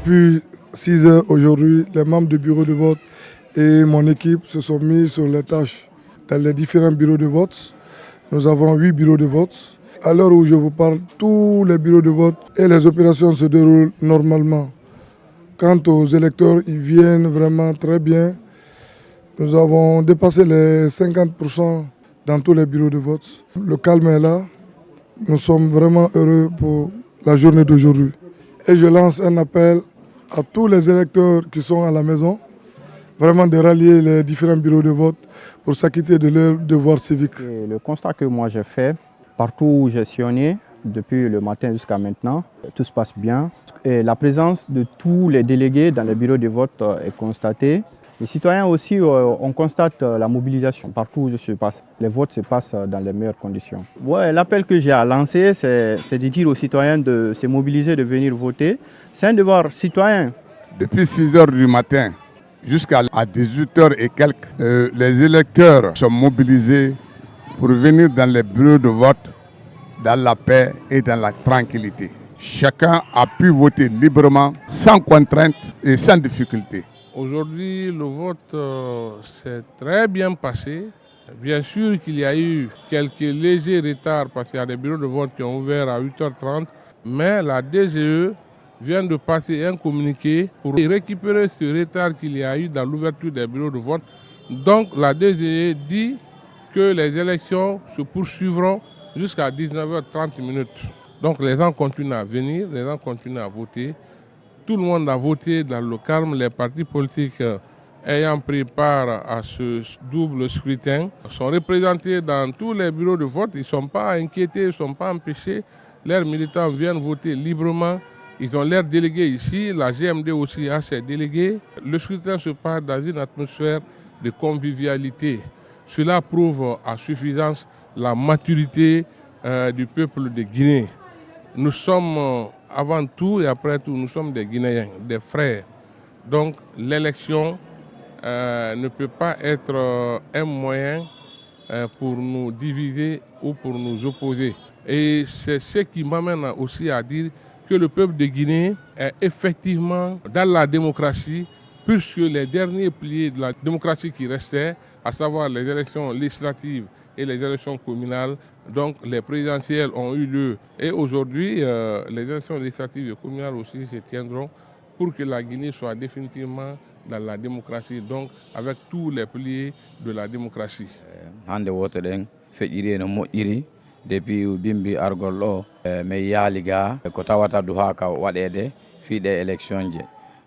Depuis 6 heures aujourd'hui, les membres du bureau de vote et mon équipe se sont mis sur les tâches dans les différents bureaux de vote. Nous avons 8 bureaux de vote. À l'heure où je vous parle, tous les bureaux de vote et les opérations se déroulent normalement. Quant aux électeurs, ils viennent vraiment très bien. Nous avons dépassé les 50% dans tous les bureaux de vote. Le calme est là. Nous sommes vraiment heureux pour la journée d'aujourd'hui. Et je lance un appel à tous les électeurs qui sont à la maison, vraiment de rallier les différents bureaux de vote pour s'acquitter de leurs devoirs civiques. Et le constat que moi j'ai fait, partout où j'ai sillonné, depuis le matin jusqu'à maintenant, tout se passe bien. Et la présence de tous les délégués dans les bureaux de vote est constatée. Les citoyens aussi, on constate la mobilisation partout où je passe. Les votes se passent dans les meilleures conditions. Ouais, l'appel que j'ai à lancer, c'est de dire aux citoyens de se mobiliser, de venir voter. C'est un devoir citoyen. Depuis 6 heures du matin jusqu'à 18 heures et quelques, les électeurs sont mobilisés pour venir dans les bureaux de vote dans la paix et dans la tranquillité. Chacun a pu voter librement, sans contrainte et sans difficulté. Aujourd'hui, le vote s'est très bien passé. Bien sûr qu'il y a eu quelques légers retards parce qu'il y a des bureaux de vote qui ont ouvert à 8h30, mais la DGE vient de passer un communiqué pour récupérer ce retard qu'il y a eu dans l'ouverture des bureaux de vote. Donc la DGE dit que les élections se poursuivront jusqu'à 19h30. Donc les gens continuent à venir, les gens continuent à voter. Tout le monde a voté dans le calme. Les partis politiques ayant pris part à ce double scrutin sont représentés dans tous les bureaux de vote. Ils ne sont pas inquiétés, ils ne sont pas empêchés. Leurs militants viennent voter librement. Ils ont leurs délégués ici. La GMD aussi a ses délégués. Le scrutin se passe dans une atmosphère de convivialité. Cela prouve à suffisance la maturité du peuple de Guinée. Nous sommes avant tout et après tout, nous sommes des Guinéens, des frères. Donc l'élection ne peut pas être un moyen pour nous diviser ou pour nous opposer. Et c'est ce qui m'amène aussi à dire que le peuple de Guinée est effectivement dans la démocratie, puisque les derniers piliers de la démocratie qui restaient, à savoir les élections législatives et les élections communales, donc les présidentielles ont eu lieu. Et aujourd'hui, les élections législatives et communales aussi se tiendront pour que la Guinée soit définitivement dans la démocratie, donc avec tous les piliers de la démocratie. Hande woto ɗen feƴƴiri no moƴƴiri depuis bimbi argol ɗo mi yaali ga ko tawata duhaka waɗede fiiɗe élection je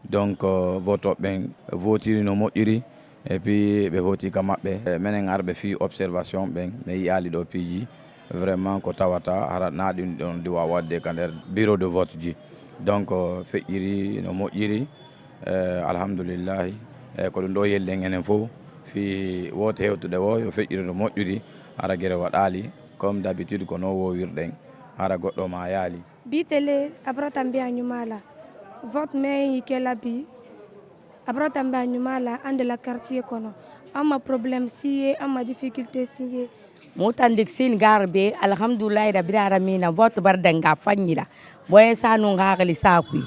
donc votoɓe ɓen votiri no moƴƴiri et puis ɓe hoti ka maɓɓe minen arɓe fi observation ɓen mi yiyali ɗo piiji vraiment ko tawata haratna ɗum ɗon diwa wadde ka nder bureau de vote ji donc feƴƴiri no moƴƴiri alhamdoulillahi ko ɗum ɗo yelɗen enen fof fi woto hewtude o yo feƴƴiri no moƴƴiri hara guere waɗali comme d'habitude ko no wowirɗen hara goɗɗo ma yaali bitele abrata mbiya ñumala vote me kela bi abrata mbiya ñumala ande la quartier kono amma problème siye amma difficulté siye motandik sin garbe alhamdoulillahi rabbil alamin vote bardenga fanyira boye sanu ngagali sakui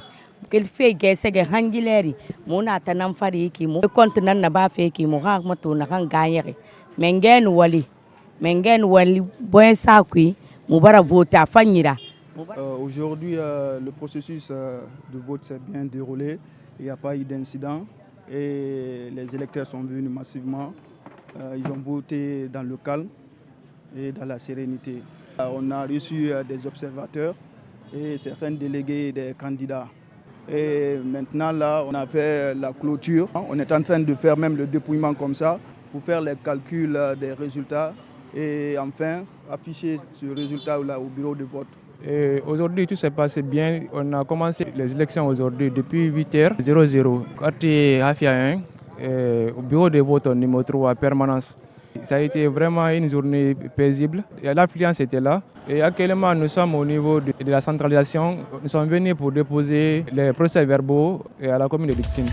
kel fe gesege hangileri mona tanam fari ki mo compte nan na ba fe ki mo ha mato na kan ganyere mengen wali boye sakui mo bara vote fanyira. Aujourd'hui, le processus de vote s'est bien déroulé. Il n'y a pas eu d'incident et les électeurs sont venus massivement. Ils ont voté dans le calme et dans la sérénité. On a reçu des observateurs et certains délégués des candidats. Et maintenant, là, on a fait la clôture. On est en train de faire même le dépouillement comme ça pour faire les calculs des résultats et enfin afficher ce résultat-là au bureau de vote. Aujourd'hui, tout s'est passé bien. On a commencé les élections aujourd'hui depuis 8h00. Quartier Hafia 1, au bureau de vote numéro 3 à permanence. Ça a été vraiment une journée paisible. L'affluence était là. Et actuellement, nous sommes au niveau de la centralisation. Nous sommes venus pour déposer les procès-verbaux à la commune de Lixine.